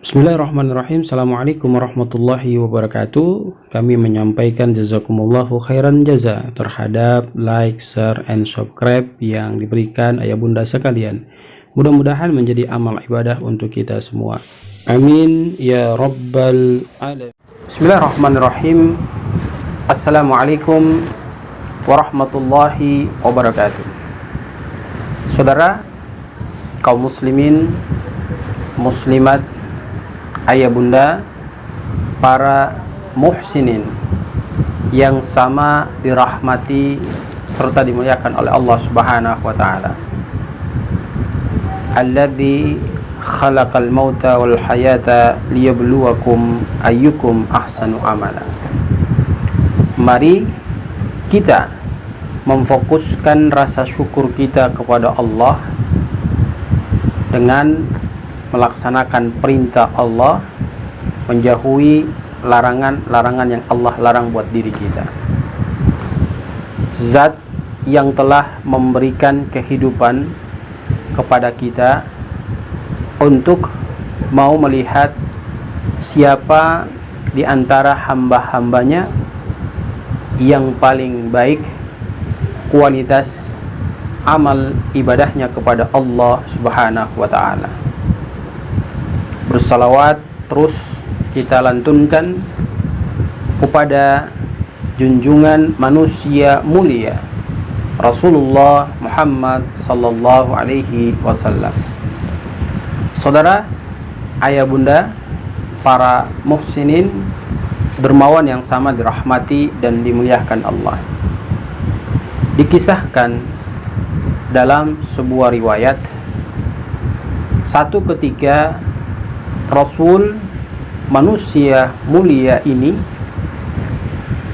Bismillahirrahmanirrahim. Assalamualaikum warahmatullahi wabarakatuh. Kami menyampaikan jazakumullahu khairan jaza terhadap like, share, and subscribe yang diberikan ayah bunda sekalian. Mudah-mudahan menjadi amal ibadah untuk kita semua. Amin ya rabbal alamin. Bismillahirrahmanirrahim. Assalamualaikum warahmatullahi wabarakatuh. Saudara kaum muslimin, muslimat, ayah bunda, para muhsinin yang sama dirahmati serta dimuliakan oleh Allah Subhanahu wa taala. Alladzi khalaqal mauta wal hayata liyabluwakum ayyukum ahsanu amala. Mari kita memfokuskan rasa syukur kita kepada Allah dengan melaksanakan perintah Allah, menjauhi larangan-larangan yang Allah larang buat diri kita. Zat yang telah memberikan kehidupan kepada kita untuk mau melihat siapa di antara hamba-hambanya yang paling baik kualitas amal ibadahnya kepada Allah Subhanahu wa ta'ala. Bersalawat terus kita lantunkan kepada junjungan manusia mulia Rasulullah Muhammad sallallahu alaihi wasallam. Saudara, ayah bunda, para muhsinin dermawan yang sama dirahmati dan dimuliakan Allah. Dikisahkan dalam sebuah riwayat, satu ketika Rasul manusia mulia ini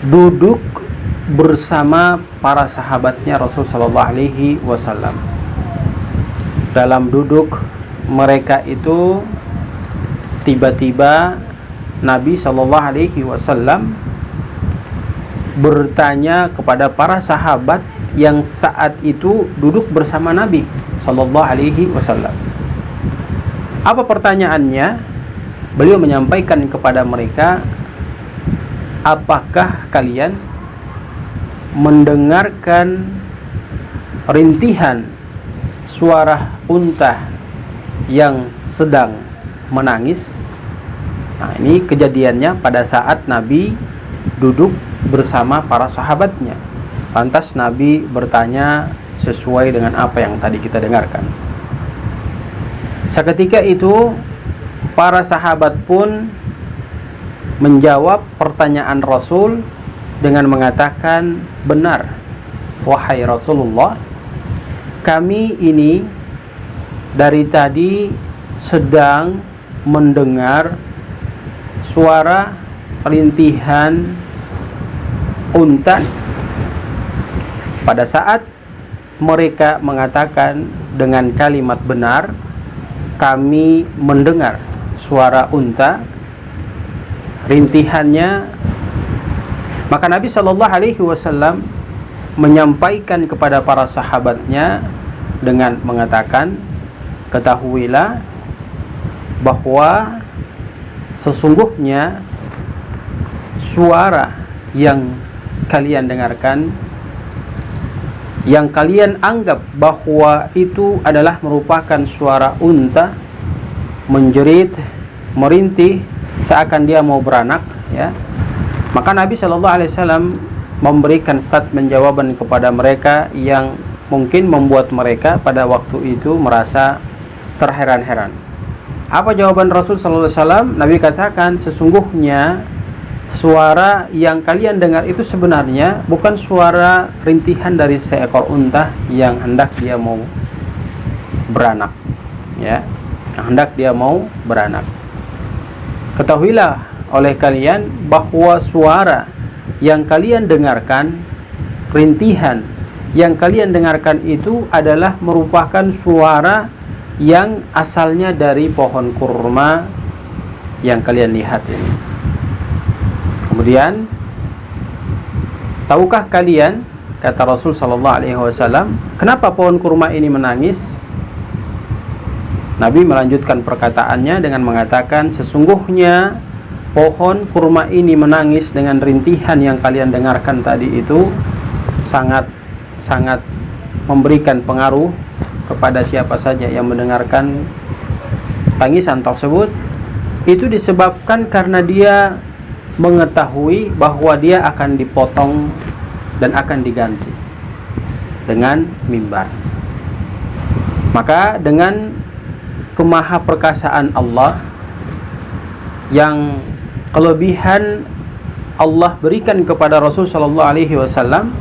duduk bersama para sahabatnya Rasul sallallahu alaihi wasallam. Dalam duduk mereka itu tiba-tiba Nabi sallallahu alaihi wasallam bertanya kepada para sahabat yang saat itu duduk bersama Nabi sallallahu alaihi wasallam. Apa pertanyaannya? Beliau menyampaikan kepada mereka, apakah kalian mendengarkan rintihan suara unta yang sedang menangis? Nah, ini kejadiannya pada saat Nabi duduk bersama para sahabatnya. Lantas Nabi bertanya sesuai dengan apa yang tadi kita dengarkan. Seketika itu para sahabat pun menjawab pertanyaan Rasul dengan mengatakan, benar wahai Rasulullah, kami ini dari tadi sedang mendengar suara rintihan unta. Pada saat mereka mengatakan dengan kalimat benar, kami mendengar suara unta rintihannya, maka Nabi sallallahu alaihi wasallam menyampaikan kepada para sahabatnya dengan mengatakan, ketahuilah bahwa sesungguhnya suara yang kalian dengarkan, yang kalian anggap bahwa itu adalah merupakan suara unta menjerit, merintih seakan dia mau beranak, ya. Maka Nabi Shallallahu Alaihi Wasallam memberikan statement jawaban kepada mereka yang mungkin membuat mereka pada waktu itu merasa terheran-heran. Apa jawaban Rasul Shallallahu Alaihi Wasallam? Nabi katakan, sesungguhnya suara yang kalian dengar itu sebenarnya bukan suara rintihan dari seekor unta yang hendak dia mau beranak, ya, hendak dia mau beranak. Ketahuilah oleh kalian bahwa suara yang kalian dengarkan, rintihan yang kalian dengarkan itu adalah merupakan suara yang asalnya dari pohon kurma yang kalian lihat ini. Kemudian, tahukah kalian, kata Rasul sallallahu alaihi wasallam, kenapa pohon kurma ini menangis? Nabi melanjutkan perkataannya dengan mengatakan, sesungguhnya pohon kurma ini menangis dengan rintihan yang kalian dengarkan tadi itu sangat memberikan pengaruh kepada siapa saja yang mendengarkan tangisan tersebut. Itu disebabkan karena dia mengetahui bahwa dia akan dipotong dan akan diganti dengan mimbar. Maka dengan kemahaperkasaan Allah yang kelebihan Allah berikan kepada Rasul sallallahu alaihi wasallam,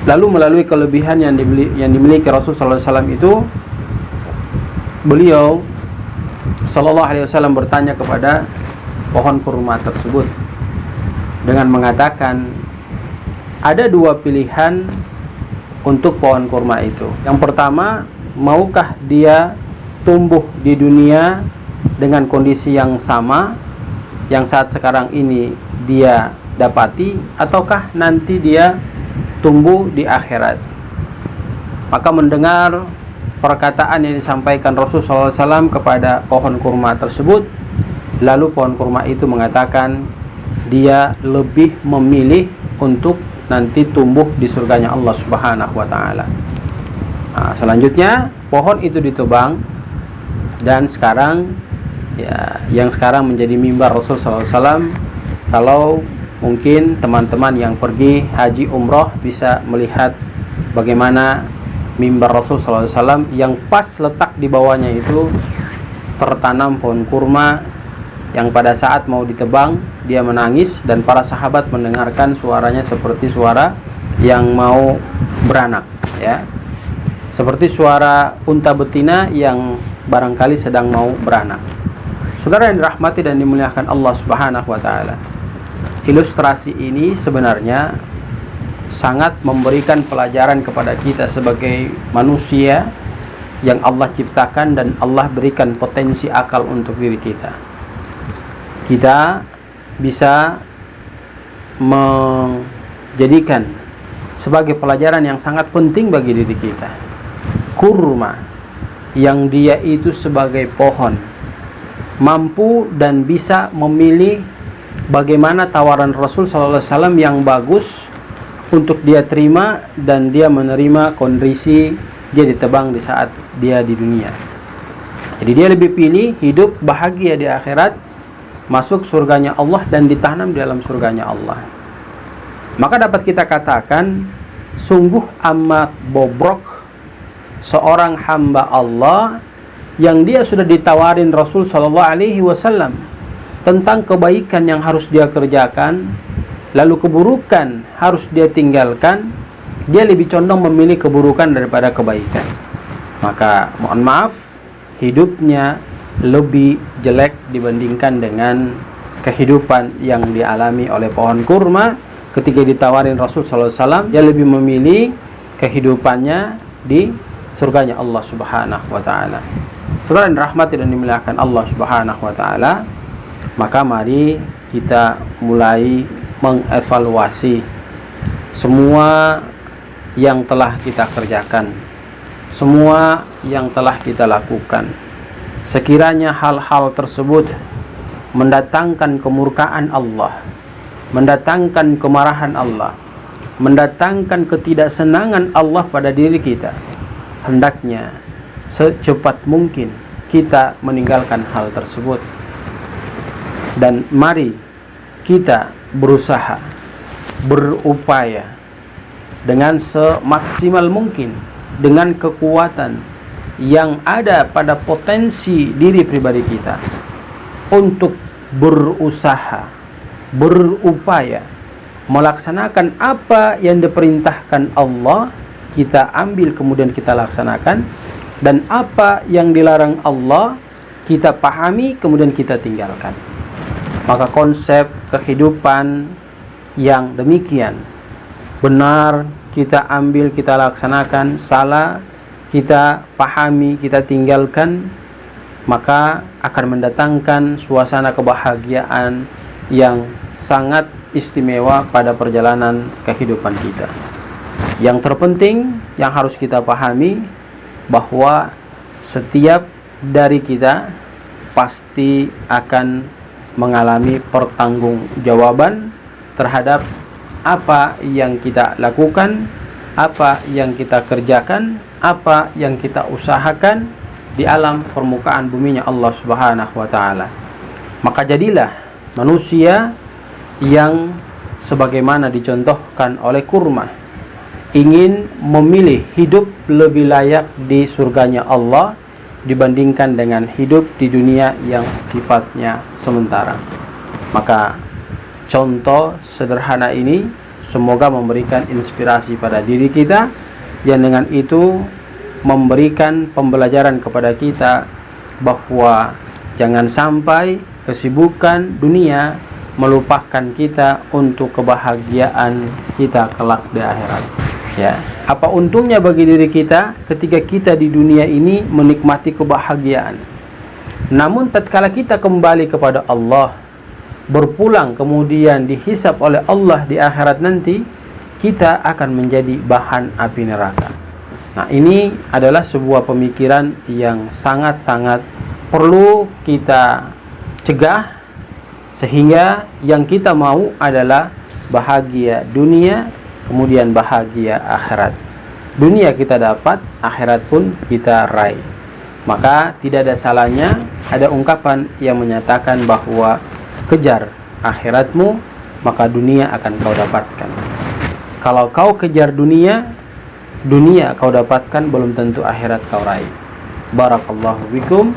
lalu melalui kelebihan yang dimiliki Rasul sallallahu alaihi wasallam itu, beliau sallallahu alaihi wasallam bertanya kepada pohon kurma tersebut dengan mengatakan, ada dua pilihan untuk pohon kurma itu. Yang pertama, maukah dia tumbuh di dunia dengan kondisi yang sama yang saat sekarang ini dia dapati, ataukah nanti dia tumbuh di akhirat? Maka mendengar perkataan yang disampaikan Rasulullah SAW kepada pohon kurma tersebut, lalu pohon kurma itu mengatakan dia lebih memilih untuk nanti tumbuh di surganya Allah Subhanahu wa taala. Nah, selanjutnya pohon itu ditebang, dan sekarang ya, yang sekarang menjadi mimbar Rasulullah SAW. Kalau mungkin teman-teman yang pergi haji umroh bisa melihat bagaimana mimbar Rasulullah SAW yang pas letak di bawahnya itu tertanam pohon kurma yang pada saat mau ditebang dia menangis, dan para sahabat mendengarkan suaranya seperti suara yang mau beranak, ya, seperti suara unta betina yang barangkali sedang mau beranak. Saudara yang dirahmati dan dimuliakan Allah Subhanahu wa taala, ilustrasi ini sebenarnya sangat memberikan pelajaran kepada kita sebagai manusia yang Allah ciptakan dan Allah berikan potensi akal untuk diri kita. Kita bisa menjadikan sebagai pelajaran yang sangat penting bagi diri kita. Kurma yang dia itu sebagai pohon mampu dan bisa memilih bagaimana tawaran Rasul sallallahu alaihi wasallam yang bagus untuk dia terima, dan dia menerima kondisi dia ditebang di saat dia di dunia. Jadi dia lebih pilih hidup bahagia di akhirat, masuk surganya Allah dan ditanam di dalam surganya Allah. Maka dapat kita katakan sungguh amat bobrok seorang hamba Allah yang dia sudah ditawarin Rasul sallallahu alaihi wasallam tentang kebaikan yang harus dia kerjakan, lalu keburukan harus dia tinggalkan. Dia lebih condong memilih keburukan daripada kebaikan. Maka mohon maaf, hidupnya lebih jelek dibandingkan dengan kehidupan yang dialami oleh pohon kurma ketika ditawarin Rasul sallallahu alaihi wasallam. Dia lebih memilih kehidupannya di surganya Allah Subhanahu wa taala. Saudara yang dirahmati dan dimuliakan Allah Subhanahu wa taala, maka mari kita mulai mengevaluasi semua yang telah kita kerjakan, semua yang telah kita lakukan. Sekiranya hal-hal tersebut mendatangkan kemurkaan Allah, mendatangkan kemarahan Allah, mendatangkan ketidaksenangan Allah pada diri kita, hendaknya secepat mungkin kita meninggalkan hal tersebut. Dan mari kita berusaha, berupaya dengan semaksimal mungkin, dengan kekuatan yang ada pada potensi diri pribadi kita, untuk berusaha, berupaya melaksanakan apa yang diperintahkan Allah, kita ambil kemudian kita laksanakan, dan apa yang dilarang Allah kita pahami kemudian kita tinggalkan. Maka konsep kehidupan yang demikian, benar kita ambil kita laksanakan, salah kita pahami kita tinggalkan, maka akan mendatangkan suasana kebahagiaan yang sangat istimewa pada perjalanan kehidupan kita. Yang terpenting yang harus kita pahami, bahwa setiap dari kita pasti akan mengalami pertanggungjawaban terhadap apa yang kita lakukan, apa yang kita kerjakan, apa yang kita usahakan di alam permukaan buminya Allah Subhanahu wa taala. Maka jadilah manusia yang sebagaimana dicontohkan oleh kurma, ingin memilih hidup lebih layak di surganya Allah dibandingkan dengan hidup di dunia yang sifatnya sementara. Maka contoh sederhana ini semoga memberikan inspirasi pada diri kita, yang dengan itu memberikan pembelajaran kepada kita bahwa jangan sampai kesibukan dunia melupakan kita untuk kebahagiaan kita kelak di akhirat. Ya, apa untungnya bagi diri kita ketika kita di dunia ini menikmati kebahagiaan, namun tatkala kita kembali kepada Allah, berpulang kemudian dihisab oleh Allah di akhirat nanti, kita akan menjadi bahan api neraka. Nah, ini adalah sebuah pemikiran yang sangat-sangat perlu kita cegah, sehingga yang kita mau adalah bahagia dunia, kemudian bahagia akhirat. Dunia kita dapat, akhirat pun kita raih. Maka tidak ada salahnya ada ungkapan yang menyatakan bahwa kejar akhiratmu, maka dunia akan kau dapatkan. Kalau kau kejar dunia, dunia kau dapatkan, belum tentu akhirat kau raih. Barakallahu bikum.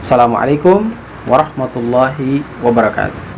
Assalamualaikum warahmatullahi wabarakatuh.